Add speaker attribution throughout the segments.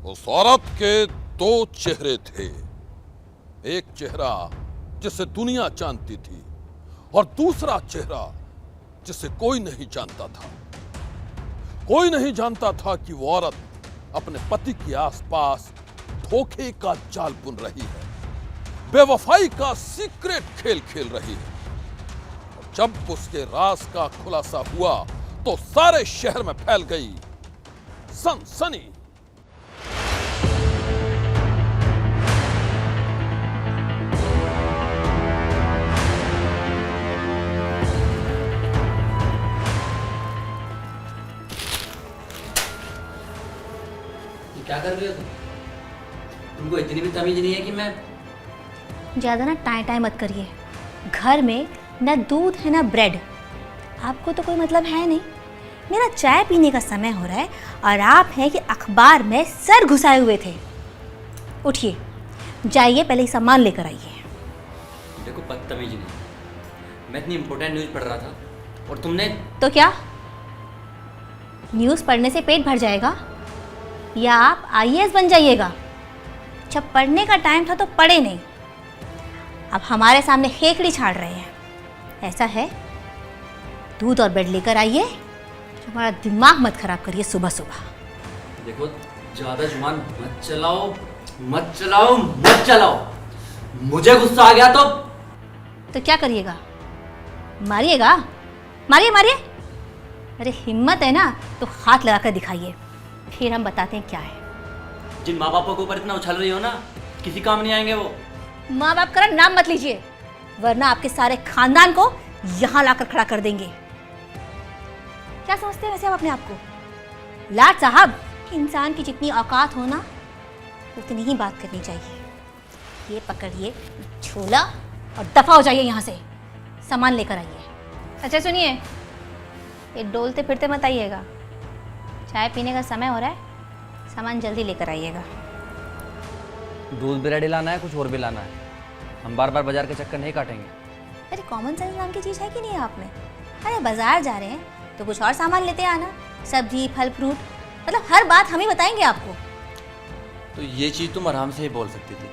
Speaker 1: उस औरत के दो चेहरे थे। एक चेहरा जिसे दुनिया जानती थी और दूसरा चेहरा जिसे कोई नहीं जानता था। कोई नहीं जानता था कि वो औरत अपने पति के आसपास धोखे का जाल बुन रही है, बेवफाई का सीक्रेट खेल खेल रही है। और जब उसके राज का खुलासा हुआ तो सारे शहर में फैल गई सनसनी।
Speaker 2: क्या कर रही हो तुम? तुमको इतनी भी तमीज नहीं है कि मैं
Speaker 3: ज़्यादा ना टाइम टाइम मत करिए। घर में ना दूध है ना ब्रेड, आपको तो कोई मतलब है नहीं। मेरा चाय पीने का समय हो रहा है और आप हैं कि अखबार में सर घुसाए हुए थे। उठिए, जाइए, पहले ही सामान लेकर आइए।
Speaker 2: देखो बदतमीज नहीं, मैं इतनी इंपॉर्टेंट न्यूज़ पढ़ रहा था और तुमने
Speaker 3: तो क्या न्यूज़ पढ़ने से पेट भर जाएगा या आप आईएएस बन जाइएगा? जब पढ़ने का टाइम था तो पढ़े नहीं, अब हमारे सामने खेकड़ी छाड़ रहे हैं। ऐसा है, दूध और ब्रेड लेकर आइए, हमारा दिमाग मत खराब करिए सुबह सुबह।
Speaker 2: देखो ज़्यादा जुबान मत चलाओ, मत चलाओ, मत चलाओ। मुझे गुस्सा आ गया तो
Speaker 3: क्या करिएगा? मारिएगा? मारिए मारिए। अरे हिम्मत है ना तो हाथ लगाकर दिखाइए, फिर हम बताते हैं क्या है।
Speaker 2: जिन माँ बापों के ऊपर इतना उछल रही हो ना, किसी काम नहीं आएंगे वो।
Speaker 3: माँ बाप का नाम मत लीजिए, वरना आपके सारे खानदान को यहाँ लाकर खड़ा कर देंगे। क्या समझते हैं वैसे आप अपने आप को? लाट साहब, इंसान की जितनी औकात हो ना उतनी ही बात करनी चाहिए। ये पकड़िए झोला और दफा हो जाइए यहाँ से, सामान लेकर आइए। अच्छा सुनिए, ये डोलते फिरते मत आइएगा, चाय पीने का समय हो रहा है, सामान जल्दी लेकर आइएगा।
Speaker 2: दूध ब्रेड लाना है, कुछ और भी लाना है। हम बार बार बाजार के चक्कर नहीं काटेंगे।
Speaker 3: अरे कॉमन सेंस नाम की चीज़ है कि नहीं आप में? अरे बाजार जा रहे हैं तो कुछ और सामान लेते आना, सब्जी फल फ्रूट, मतलब हर बात हम ही बताएंगे आपको।
Speaker 2: तो ये चीज़ तुम आराम से ही बोल सकती थी,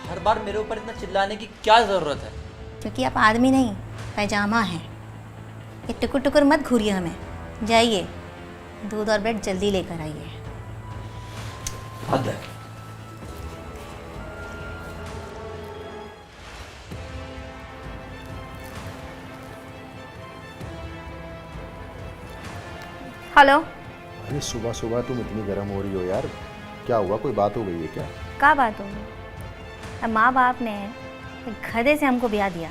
Speaker 2: हर बार मेरे ऊपर इतना चिल्लाने की क्या ज़रूरत है?
Speaker 3: क्योंकि आप आदमी नहीं पैजामा हैं। ये टुकुर टुकुर मत घूरिए हमें। जाइए, दूध और ब्रेड जल्दी लेकर आइए।
Speaker 2: हद है।
Speaker 3: हेलो।
Speaker 4: अरे सुबह सुबह तुम इतनी गर्म हो रही हो यार, क्या हुआ? कोई बात हो गई है क्या?
Speaker 3: क्या बात होगी? अब माँ बाप ने गधे से हमको ब्याह दिया,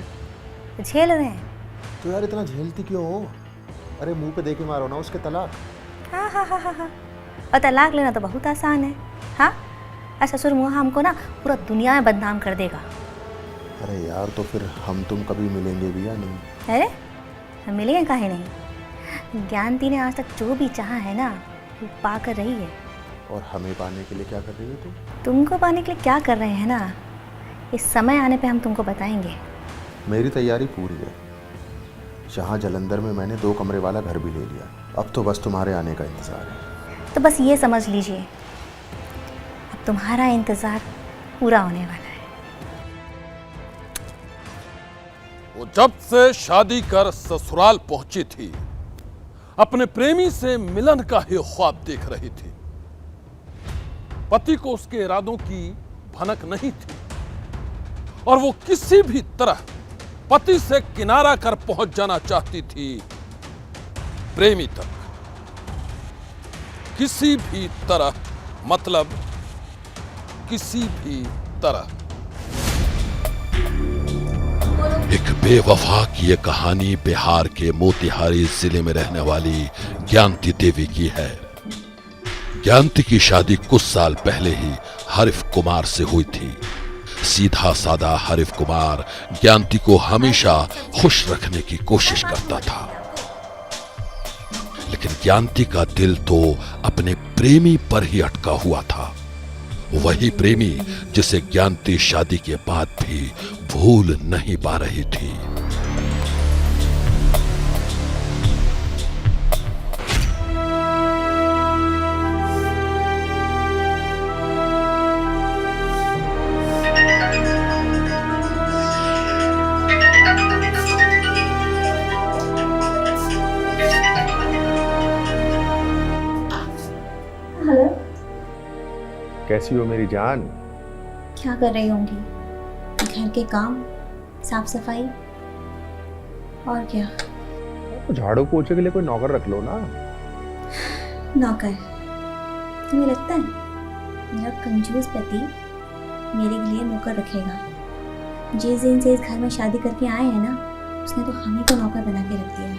Speaker 3: तो झेल रहे हैं।
Speaker 4: तो यार इतना झेलती क्यों हो? अरे मुंह पे दे के मारो ना उसके तलाक।
Speaker 3: हाँ हाँ हाँ हाँ हाँ, और तलाक लेना तो बहुत आसान है। हाँ, और ससुर मुँह हमको ना पूरा दुनिया में बदनाम कर देगा।
Speaker 4: अरे यार तो फिर हम तुम कभी मिलेंगे भी या नहीं?
Speaker 3: अरे हम मिलेंगे काहे नहीं? ज्ञानती ने आज तक जो भी चाहा है ना वो पा कर रही है।
Speaker 4: और हमें पाने के लिए क्या कर रही हो तुम?
Speaker 3: तुमको पाने के लिए क्या कर रहे हैं ना, इस समय आने पे हम तुमको बताएंगे।
Speaker 4: मेरी तैयारी पूरी है। जहाँ जलंधर में मैंने 2 कमरे वाला घर भी ले लिया, अब तो बस तुम्हारे आने का इंतज़ार है।
Speaker 3: तो बस ये समझ लीजिए, अब तुम्हारा इंतज़ार पूरा होने वाला है।
Speaker 1: वो जब से शादी कर ससुराल पहुंची थी, अपने प्रेमी से मिलन का ही ख्वाब देख रही थी। पति को उसके इरादों की भनक नहीं थी और वो किसी भी तरह पति से किनारा कर पहुंच जाना चाहती थी प्रेमी तक। किसी भी तरह, मतलब किसी भी तरह। एक बेवफा की ये कहानी बिहार के मोतिहारी जिले में रहने वाली ज्ञानती देवी की है। ज्ञानती की शादी कुछ साल पहले ही हरीफ कुमार से हुई थी। सीधा सादा हरीफ कुमार ज्ञानती को हमेशा खुश रखने की कोशिश करता था, लेकिन ज्ञानती का दिल तो अपने प्रेमी पर ही अटका हुआ था। वही प्रेमी जिसे ज्ञानती शादी के बाद भी भूल नहीं पा रही थी।
Speaker 3: हेलो।
Speaker 4: कैसी हो मेरी जान?
Speaker 3: क्या कर रही होंगी? घर के काम, साफ सफाई और क्या?
Speaker 4: तो झाड़ू पोछे के लिए कोई नौकर रख लो ना।
Speaker 3: नौकर? तुम्हें लगता है मेरा कंजूस पति मेरे लिए नौकर रखेगा? जिस दिन से इस घर में शादी करके आए हैं ना, उसने तो हमें को नौकर बना के रख दिया है।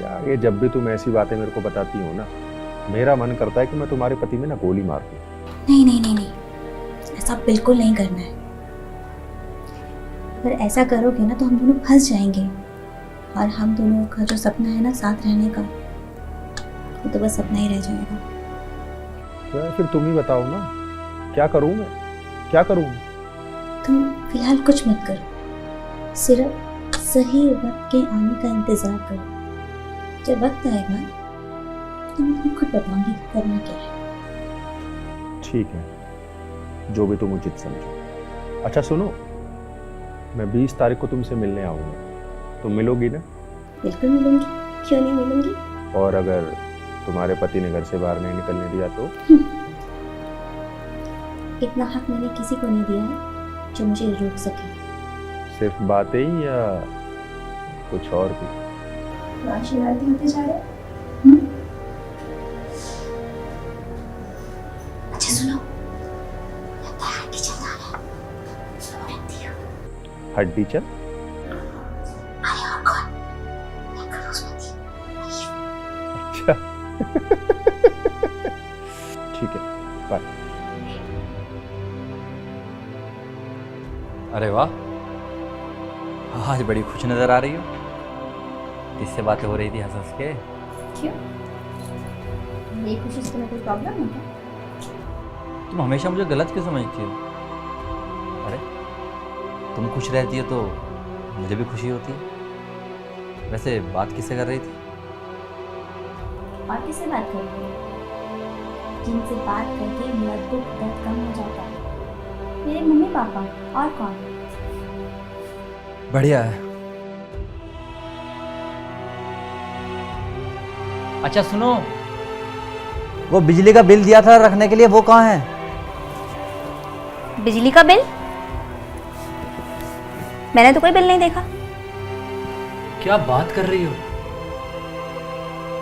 Speaker 4: यार ये जब भी तुम ऐसी बातें मेरे को बताती हो ना, मेरा मन करता है कि मैं तुम्हारे पति में ना गोली मार दूं।
Speaker 3: नहीं नहीं नहीं नहीं, ऐसा बिल्कुल नहीं करना है। अगर ऐसा करोगे ना तो हम दोनों फंस जाएंगे, और हम दोनों का जो सपना है ना साथ रहने का, वो तो बस सपना ही रह जाएगा।
Speaker 4: तो फिर तुम ही बताओ ना, क्या करूं मैं, क्या करूं?
Speaker 3: तुम फिलहाल कुछ मत करो, सिर्फ सही वक्त के आने का इंतजार करो। जब वक्त आएगा तो मैं तुम्हें खुद बताऊंगी कि करना क्या है।
Speaker 4: ठीक है, जो भी तुम उचित समझो। अच्छा सुनो, मैं 20 तारीख को तुमसे मिलने आऊंगा, तुम मिलोगी ना?
Speaker 3: बिल्कुल मिलूंगी, क्यों नहीं मिलूंगी।
Speaker 4: और अगर तुम्हारे पति ने घर से बाहर नहीं निकलने दिया तो?
Speaker 3: इतना हक मैंने किसी को नहीं दिया है जो मुझे रोक सके।
Speaker 4: सिर्फ बातें ही या कुछ और भी?
Speaker 3: शरारती होते जा रहे। अच्छा सुनो, लगता है हड्डी चल रहा है। सुनो रखती हूँ।
Speaker 4: हड्डी चल?
Speaker 3: अरे और कौन? मैं करोड़पति।
Speaker 4: अच्छा ठीक है, बाय।
Speaker 2: अरे वाह, आज बड़ी खुश नजर आ रही हो। किससे बातें हो रही थी हंस हंस के?
Speaker 3: क्यों? ये खुशी से तुम्हें कोई प्रॉब्लम है क्या?
Speaker 2: तुम हमेशा मुझे गलत क्यों समझती हो? अरे तुम खुश रहती हो तो मुझे भी खुशी होती है। वैसे बात किससे कर रही थी?
Speaker 3: और किससे बात कर रही हो? जिनसे बात करके मेरा दुख दर्द कम हो जाता है। मेरे मम्मी पापा, और कौन?
Speaker 2: बढ़िया है। अच्छा सुनो, वो बिजली का बिल दिया था रखने के लिए, वो कहाँ है?
Speaker 3: बिजली का बिल? मैंने तो कोई बिल नहीं देखा।
Speaker 2: क्या बात कर रही हो?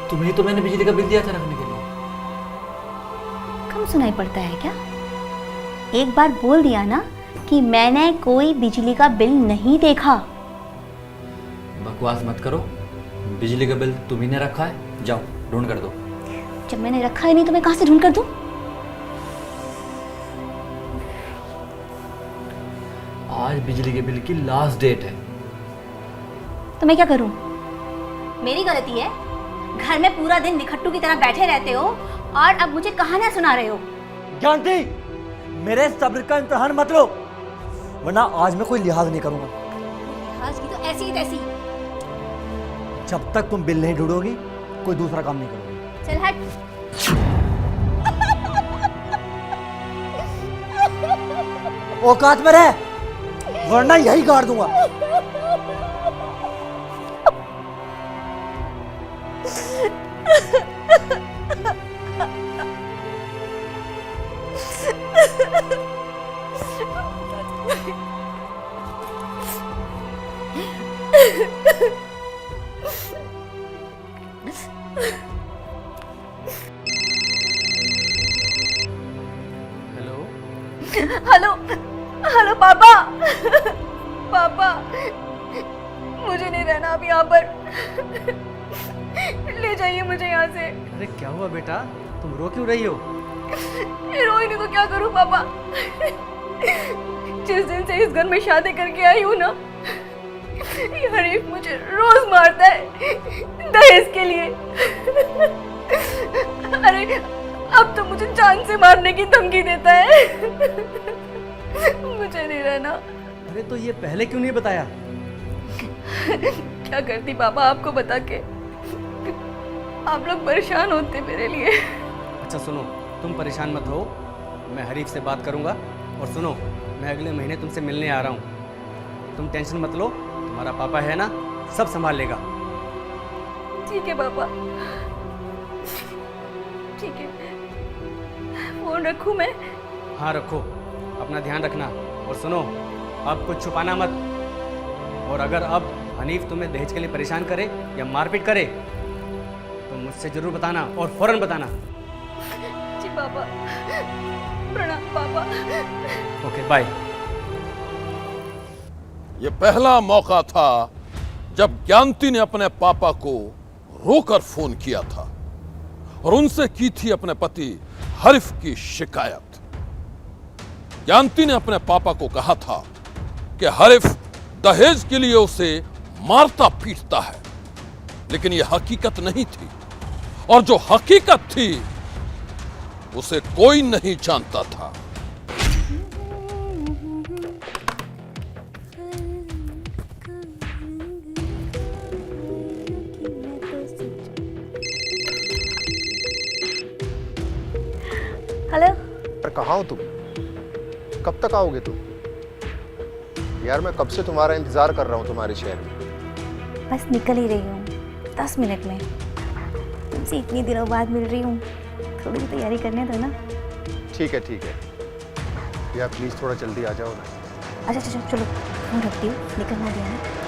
Speaker 2: तुम्हें तो मैंने बिजली का बिल दिया था रखने के लिए।
Speaker 3: कम सुनाई पड़ता है क्या? एक बार बोल दिया ना कि मैंने कोई बिजली का बिल नहीं देखा।
Speaker 2: बकवास मत करो, बिजली का बिल तुम्ही ने रखा है, जाओ ढूंढ कर दो।
Speaker 3: जब मैंने रखा ही नहीं तो मैं कहां से ढूंढ कर दूं?
Speaker 2: आज बिजली के बिल की लास्ट डेट है।
Speaker 3: तो मैं क्या करूं? मेरी गलती है? घर में पूरा दिन निखट्टू की तरह बैठे रहते हो और अब मुझे कहानियां सुना रहे हो।
Speaker 2: जानती, मेरे सब्र का इम्तिहान मत लो, वरना आज मैं कोई लिहाज नहीं करूंगा।
Speaker 3: आज की तो ऐसी ही तैसी।
Speaker 2: जब तक तुम बिल नहीं ढूंढोगी कोई दूसरा काम नहीं करोगी।
Speaker 3: चल हट।
Speaker 2: औकात में रह, वरना यही गाड़ दूंगा।
Speaker 3: हेलो हेलो पापा। पापा, मुझे नहीं रहना अब यहाँ पर। ले जाइए मुझे यहाँ से।
Speaker 2: अरे क्या हुआ बेटा, तुम रो क्यों रही हो?
Speaker 3: रोई नहीं तो क्या करूँ पापा? जिस दिन से इस घर में शादी करके आई हूँ ना, ये हरीफ मुझे रोज मारता है दहेज के लिए। अरे अब तो मुझे जान से मारने की धमकी देता है। मुझे नहीं रहना।
Speaker 2: अरे तो ये पहले क्यों नहीं बताया?
Speaker 3: क्या करती पापा आपको बता के? आप लोग परेशान होते मेरे लिए।
Speaker 5: अच्छा सुनो, तुम परेशान मत हो, मैं हरीफ से बात करूंगा। और सुनो, मैं अगले महीने तुमसे मिलने आ रहा हूँ, तुम टेंशन मत लो, तुम्हारा पापा है ना, सब संभाल लेगा।
Speaker 3: ठीक है पापा, ठीक है। फोन रखूं मैं?
Speaker 5: हाँ रखो, अपना ध्यान रखना। और सुनो, अब कुछ छुपाना मत। और अगर अब हनीफ तुम्हें दहेज के लिए परेशान करे या मारपीट करे तो मुझसे जरूर बताना और फौरन बताना।
Speaker 3: जी पापा, प्रणाम पापा।
Speaker 5: Okay bye.
Speaker 1: ये पहला मौका था जब ज्ञानती ने अपने पापा को रोकर फोन किया था और उनसे की थी अपने पति हरीफ की शिकायत। ज्ञानती ने अपने पापा को कहा था कि हरीफ दहेज के लिए उसे मारता पीटता है, लेकिन यह हकीकत नहीं थी और जो हकीकत थी उसे कोई नहीं जानता था।
Speaker 3: हेलो।
Speaker 6: यार कहाँ हो तुम? कब तक आओगे तुम? यार मैं कब से तुम्हारा इंतजार कर रहा हूँ तुम्हारे शहर में।
Speaker 3: बस निकल ही रही हूँ 10 मिनट में। तुमसे इतनी दिनों बाद मिल रही हूँ, थोड़ी सी तैयारी करने दो ना।
Speaker 6: ठीक है यार प्लीज़ थोड़ा जल्दी आ जाओ ना।
Speaker 3: अच्छा चलो फोन रखती हूँ, निकलना दिया ना।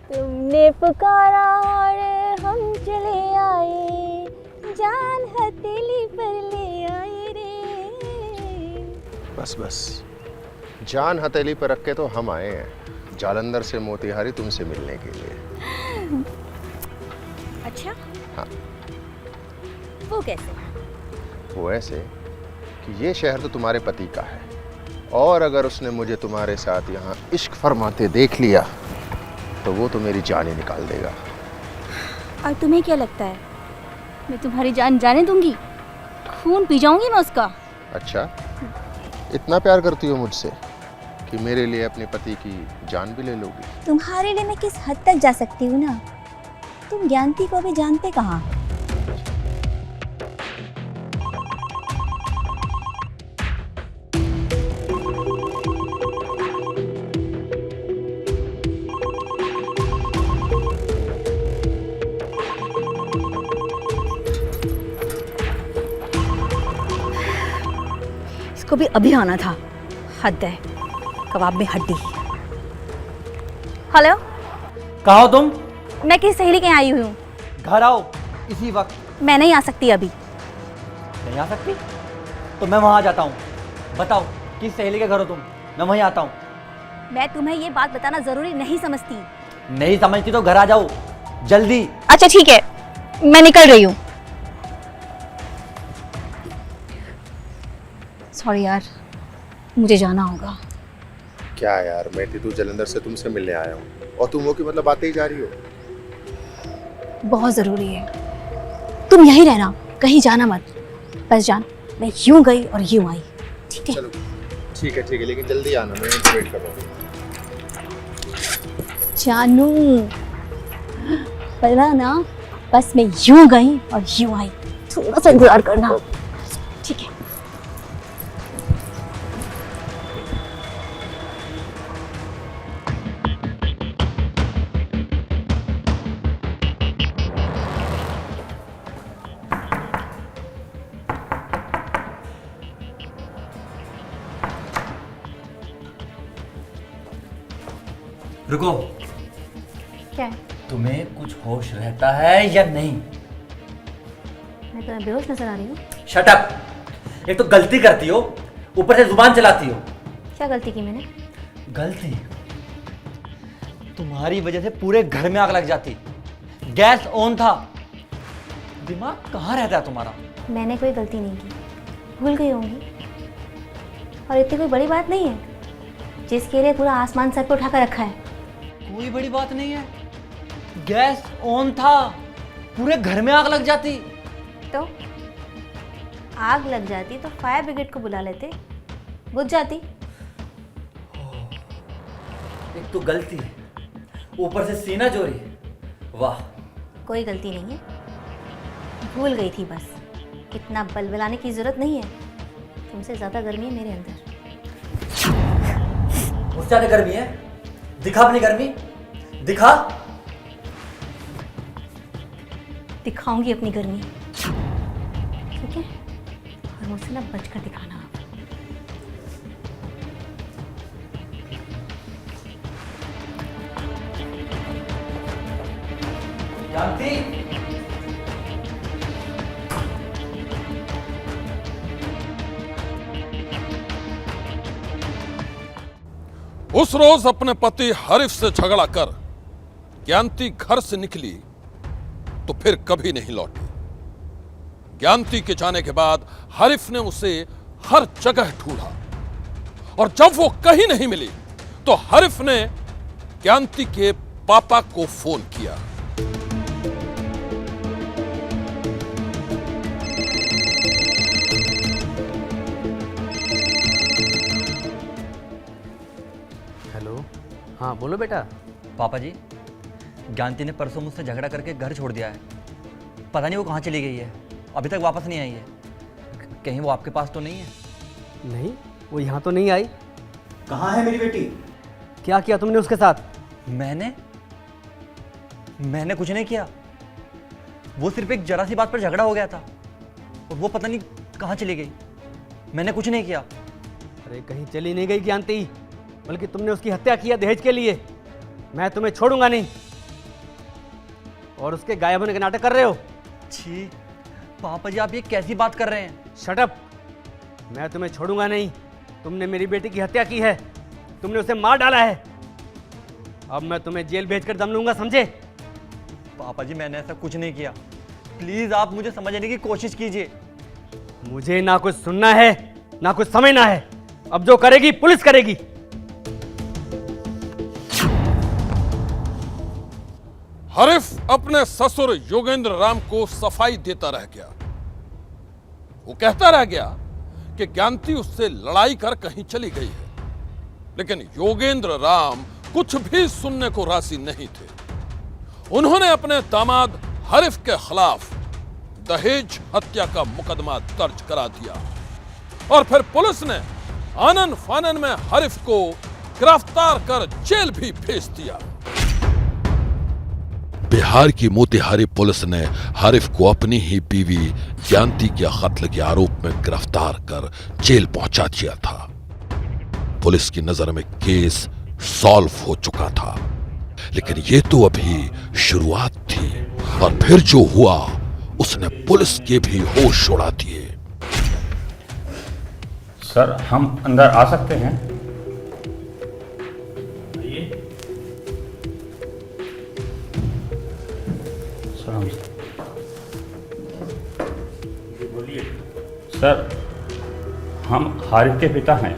Speaker 3: तुमने पुकारा और हम चले आए, जान हथेली पर ले आए रे।
Speaker 6: बस जान हथेली पर रख के तो हम आए हैं जालंधर से मोतिहारी तुमसे मिलने के लिए।
Speaker 3: अच्छा
Speaker 6: हाँ।
Speaker 3: वो कैसे?
Speaker 6: वो ऐसे कि ये शहर तो तुम्हारे पति का है और अगर उसने मुझे तुम्हारे साथ यहाँ इश्क फरमाते देख लिया तो वो तो मेरी जान ही निकाल देगा।
Speaker 3: और तुम्हें क्या लगता है मैं तुम्हारी जान जाने दूंगी? खून पी जाऊंगी मैं उसका।
Speaker 6: अच्छा, इतना प्यार करती हो मुझसे कि मेरे लिए अपने पति की जान भी ले लोगी?
Speaker 3: तुम्हारे लिए मैं किस हद तक जा सकती हूँ ना, तुम ज्ञानती को अभी जानते कहाँ। इसको भी अभी आना था, हद है, कबाब में हड्डी। हेलो,
Speaker 2: कहाँ हो तुम?
Speaker 3: मैं किस सहेली के यहाँ आई हुई हूँ।
Speaker 2: घर आओ इसी वक्त।
Speaker 3: मैं नहीं आ सकती अभी।
Speaker 2: नहीं आ सकती? तो मैं वहाँ जाता हूँ। बताओ किस सहेली के घर हो तुम, मैं वहीं आता हूँ।
Speaker 3: मैं तुम्हें ये बात बताना जरूरी नहीं समझती।
Speaker 2: नहीं समझती तो घर आ जाओ जल्दी।
Speaker 3: अच्छा ठीक है, मैं निकल रही हूँ। सॉरी यार, मुझे जाना होगा।
Speaker 6: क्या यार, मैं तो जालंधर से तुमसे मिलने आया हूँ और तुम वो की मतलब बातें ही जा रही हो।
Speaker 3: बहुत ज़रूरी है, तुम यहीं रहना, कहीं जाना मत। बस जान, मैं यूं गई और यूं आई, ठीक है?
Speaker 6: चलो ठीक है लेकिन जल्दी आना, मैं वेट कर रहा हूँ।
Speaker 3: जानू, पता ना, बस मैं यूं गई और यूं आई, थोड़ा सा इंतजार करना, ठीक है?
Speaker 2: रुको,
Speaker 3: क्या है?
Speaker 2: तुम्हें कुछ होश रहता है या नहीं?
Speaker 3: मैं तुम्हें बेहोश नजर आ रही हूँ?
Speaker 2: Shut up. एक तो गलती करती हो, ऊपर से जुबान चलाती हो।
Speaker 3: क्या गलती की मैंने?
Speaker 2: गलती? तुम्हारी वजह से पूरे घर में आग लग जाती। गैस ऑन था। दिमाग कहाँ रहता है तुम्हारा?
Speaker 3: मैंने कोई गलती नहीं की, भूल गई होंगी। और इतनी कोई बड़ी बात नहीं है जिसके लिए पूरा आसमान सर पे उठाकर रखा है।
Speaker 2: कोई बड़ी बात नहीं है, गैस ऑन था, पूरे घर में आग लग जाती।
Speaker 3: तो आग लग जाती तो फायर ब्रिगेड को बुला लेते, बुझ जाती।
Speaker 2: एक तो गलती, ऊपर से सीना चोरी। वाह,
Speaker 3: कोई गलती नहीं है, भूल गई थी बस। इतना बलबलाने की जरूरत नहीं है, तुमसे ज़्यादा गर्मी है मेरे अंदर।
Speaker 2: मुझसे ज़्यादा गर्मी है? दिखा अपनी गर्मी, दिखा।
Speaker 3: दिखाऊंगी अपनी गर्मी, ठीक है? और मुझसे ना बचकर दिखाना आप।
Speaker 2: जानती?
Speaker 1: उस रोज अपने पति हरीफ से झगड़ा कर ज्ञानती घर से निकली तो फिर कभी नहीं लौटी। ज्ञानती के जाने के बाद हरीफ ने उसे हर जगह ढूंढा और जब वो कहीं नहीं मिली तो हरीफ ने ज्ञानती के पापा को फोन किया।
Speaker 5: हेलो, हाँ बोलो बेटा।
Speaker 2: पापा जी, ज्ञानती ने परसों मुझसे झगड़ा करके घर छोड़ दिया है। पता नहीं वो कहाँ चली गई है, अभी तक वापस नहीं आई है। कहीं वो आपके पास तो नहीं है?
Speaker 5: नहीं, वो यहाँ तो नहीं आई।
Speaker 7: कहाँ है मेरी बेटी?
Speaker 5: क्या किया तुमने उसके साथ?
Speaker 2: मैंने कुछ नहीं किया। वो सिर्फ एक जरा सी बात पर झगड़ा हो गया था और वो पता नहीं कहाँ चली गई। मैंने कुछ नहीं किया।
Speaker 5: अरे कहीं चली नहीं गई ज्ञानती, बल्कि तुमने उसकी हत्या किया दहेज के लिए। मैं तुम्हें छोड़ूंगा नहीं। और उसके गायब होने का नाटक कर रहे हो।
Speaker 2: छी पापा जी, आप ये कैसी बात कर रहे हैं?
Speaker 5: Shut up. मैं तुम्हें छोड़ूंगा नहीं। तुमने मेरी बेटी की हत्या की है, तुमने उसे मार डाला है। अब मैं तुम्हें जेल भेजकर दम लूंगा, समझे?
Speaker 2: पापा जी, मैंने ऐसा कुछ नहीं किया। प्लीज आप मुझे समझने की कोशिश कीजिए।
Speaker 5: मुझे ना कुछ सुनना है ना कुछ समझना है। अब जो करेगी पुलिस करेगी।
Speaker 1: हरीफ अपने ससुर योगेंद्र राम को सफाई देता रह गया। वो कहता रह गया कि ज्ञानती उससे लड़ाई कर कहीं चली गई है, लेकिन योगेंद्र राम कुछ भी सुनने को राजी नहीं थे। उन्होंने अपने दामाद हरीफ के खिलाफ दहेज हत्या का मुकदमा दर्ज करा दिया और फिर पुलिस ने आनन फानन में हरीफ को गिरफ्तार कर जेल भी भेज दिया। बिहार की मोतिहारी पुलिस ने हरीफ को अपनी ही बीवी ज्ञानती के कत्ल के आरोप में गिरफ्तार कर जेल पहुंचा दिया था। पुलिस की नजर में केस सॉल्व हो चुका था, लेकिन ये तो अभी शुरुआत थी और फिर जो हुआ उसने पुलिस के भी होश उड़ा दिए।
Speaker 8: सर, हम अंदर आ सकते हैं? सर हम बोलिए। सर, हम हारिफ के पिता हैं,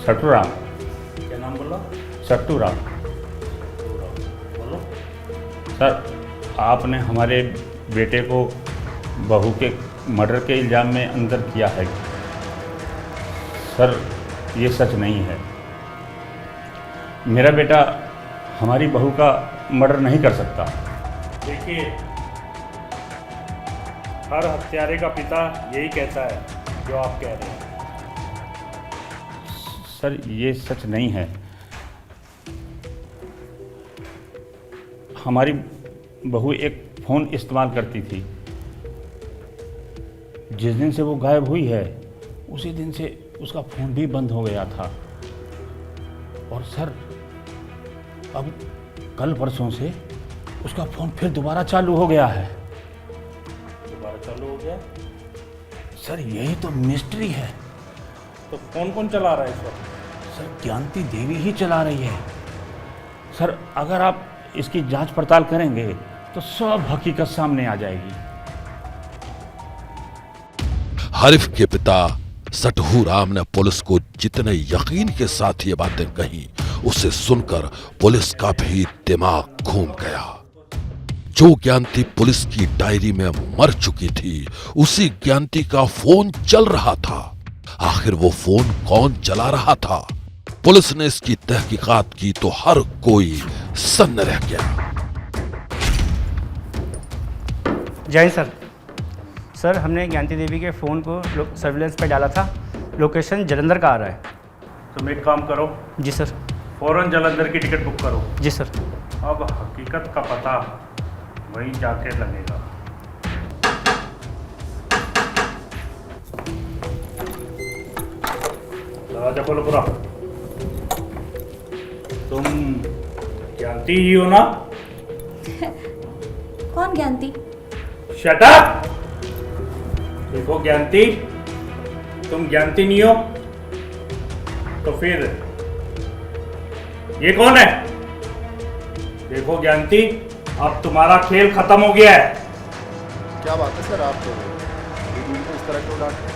Speaker 8: सट्टू राम। क्या नाम बोला? सट्टू राम। बोलो। सर, आपने हमारे बेटे को बहू के मर्डर के इल्ज़ाम में अंदर किया है। सर, ये सच नहीं है। मेरा बेटा हमारी बहू का मर्डर नहीं कर सकता।
Speaker 9: देखिए, हर हत्यारे का पिता यही कहता है जो आप कह रहे हैं।
Speaker 8: सर, ये सच नहीं है। हमारी बहू एक फ़ोन इस्तेमाल करती थी। जिस दिन से वो गायब हुई है उसी दिन से उसका फ़ोन भी बंद हो गया था। और सर, अब कल परसों से उसका फ़ोन फिर दोबारा चालू हो गया है।
Speaker 9: दोबारा चालू हो गया?
Speaker 8: सर, यही तो मिस्ट्री है।
Speaker 9: तो कौन कौन चला रहा है इस वक्त?
Speaker 8: सर, ज्ञानती देवी ही चला रही है। सर, अगर आप इसकी जांच पड़ताल करेंगे तो सब हकीकत सामने आ जाएगी।
Speaker 1: हरीफ के पिता सटहू राम ने पुलिस को जितने यकीन के साथ ये बातें कही, उसे सुनकर पुलिस का भी दिमाग घूम गया। जो ज्ञानती पुलिस की डायरी में मर चुकी थी, उसी ज्ञानती का फोन चल रहा था। आखिर वो फोन कौन चला रहा था? पुलिस ने इसकी तहकीकात की तो हर कोई सन्न रह गया।
Speaker 5: जय हिंद सर। सर हमने ज्ञानती देवी के फ़ोन को सर्विलेंस पे डाला था, लोकेशन जलंधर का आ रहा है।
Speaker 9: तुम एक काम करो,
Speaker 5: जी सर।
Speaker 9: फौरन जलंधर की टिकट बुक करो।
Speaker 5: जी सर।
Speaker 9: अब हकीकत का पता वहीं जाके लगेगा। दरवाजा खोलो पूरा। तुम ज्ञानती ही हो ना?
Speaker 3: कौन ज्ञानती?
Speaker 9: Shut up! देखो ज्ञानती, तुम ज्ञानती नहीं हो तो फिर ये कौन है? देखो ज्ञानती, अब तुम्हारा खेल खत्म हो गया है।
Speaker 6: क्या बात है सर, आप बीवी को इस तरह क्यों डांटते हैं?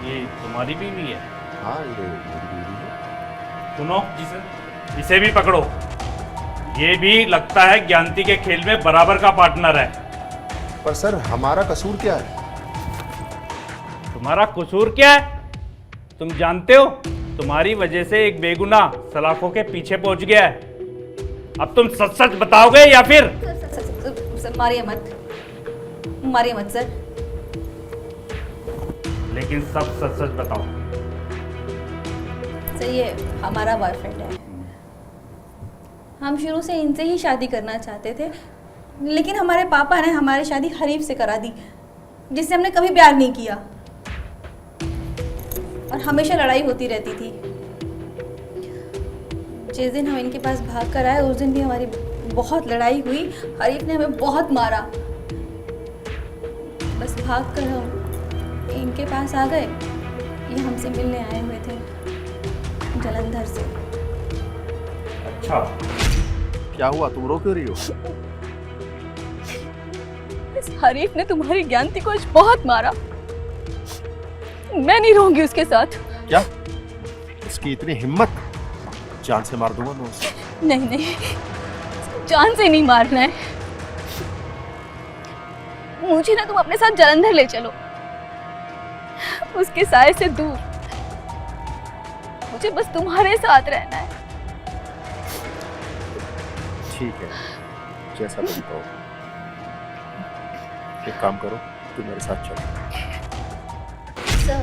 Speaker 9: ये तुम्हारी बीवी है?
Speaker 6: हाँ, ये मेरी बीवी है।
Speaker 9: सुनो जी सर, इसे भी पकड़ो। ये भी लगता है ज्ञानती के खेल में बराबर का पार्टनर है।
Speaker 6: पर सर हमारा कसूर क्या है?
Speaker 9: तुम्हारा कसूर क्या है? तुम जानते हो, तुम्हारी वजह से एक बेगुनाह सलाखों के पीछे पहुंच गया है। अब तुम सच सच बताओगे या फिर?
Speaker 3: सर मारिए मत, मारिए मत सर।
Speaker 9: लेकिन सब सच सच बताओ।
Speaker 3: सर ये हमारा बॉयफ्रेंड है। हम शुरू से इनसे ही शादी करना चाहते थे, लेकिन हमारे पापा ने हमारी शादी हरीफ से करा दी, जिससे हमने कभी प्यार नहीं किया और हमेशा लड़ाई होती रहती थी। जिस दिन हम इनके पास भाग कर आए उस दिन भी हमारी बहुत लड़ाई हुई। हरीफ ने हमें बहुत मारा। बस भाग कर हम इनके पास आ गए। ये हमसे मिलने आए हुए थे जलंधर से।
Speaker 9: अच्छा,
Speaker 6: क्या हुआ, तुम रो क्यों रही हो?
Speaker 3: इस हरीफ ने तुम्हारी ज्ञानती को आज बहुत मारा। मैं नहीं रहूंगी उसके साथ।
Speaker 6: क्या इसकी इतनी हिम्मत? जान से मार दूंगा मैं उसे।
Speaker 3: नहीं नहीं, जान से नहीं मारना है मुझे ना। तुम अपने साथ जलंधर ले चलो, उसके साए से दूर। मुझे बस तुम्हारे साथ रहना है।
Speaker 6: ठीक है, जैसा तुम कहो। एक काम करो, तुम मेरे साथ चलो।
Speaker 3: सर,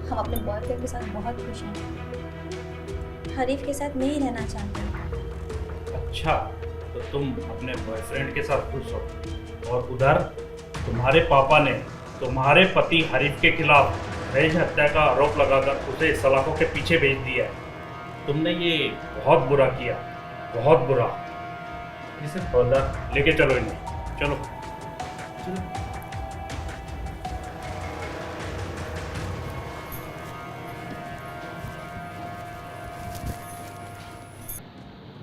Speaker 3: हम अपने बॉयफ्रेंड के साथ बहुत खुश हैं। हरीफ के साथ नहीं रहना चाहते।
Speaker 9: अच्छा, तो तुम अपने बॉयफ्रेंड के साथ खुश हो और उधर तुम्हारे पापा ने तुम्हारे पति हरीफ के खिलाफ दहेज हत्या का आरोप लगाकर उसे सलाखों के पीछे भेज दिया है। तुमने ये बहुत बुरा किया, बहुत बुरा। इसे फर्दर लेके चलो इन्हें, चलो।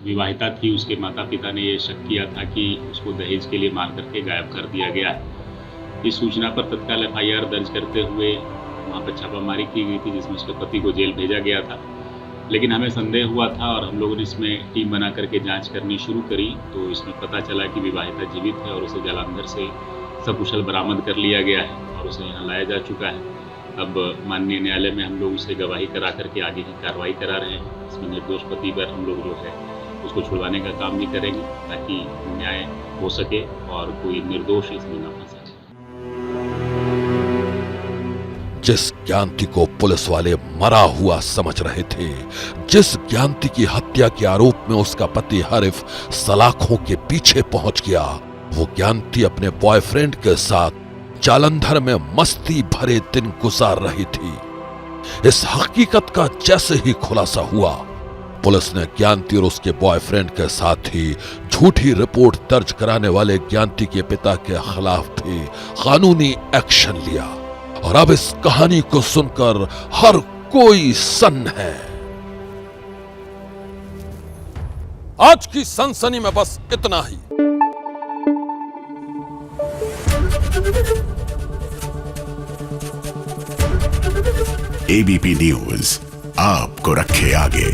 Speaker 7: विवाहिता थी, उसके माता पिता ने ये शक किया था कि उसको दहेज के लिए मार करके गायब कर दिया गया है। इस सूचना पर तत्काल FIR दर्ज करते हुए वहाँ पर छापामारी की गई थी, जिसमें उसके पति को जेल भेजा गया था। लेकिन हमें संदेह हुआ था और हम लोगों ने इसमें टीम बना करके जांच करनी शुरू करी, तो इसमें पता चला कि विवाहिता जीवित है और उसे जलंधर से सकुशल बरामद कर लिया गया है और उसे यहाँ लाया जा चुका है। अब माननीय न्यायालय में हम लोग उसे गवाही करा करके आगे की कार्रवाई करा रहे हैं। इसमें निर्दोष पति पर हम लोग जो है उसको छुड़वाने का काम भी करेंगे, ताकि न्याय हो सके और कोई निर्दोष इसमें न फंसे।
Speaker 1: जिस ज्ञानती को पुलिस वाले मरा हुआ समझ रहे थे, जिस ज्ञानती की हत्या के आरोप में उसका पति हरीफ सलाखों के पीछे पहुंच गया, वो ज्ञानती अपने बॉयफ्रेंड के साथ जालंधर में मस्ती भरे दिन गुजार रही थी। इस हकीकत का जैसे ही खुलासा हुआ, पुलिस ने ज्ञानती और उसके बॉयफ्रेंड के साथ ही झूठी रिपोर्ट दर्ज कराने वाले ज्ञानती के पिता के खिलाफ भी कानूनी एक्शन लिया। और अब इस कहानी को सुनकर हर कोई सन्न है। आज की सनसनी में बस इतना ही।
Speaker 10: ABP न्यूज आपको रखे आगे।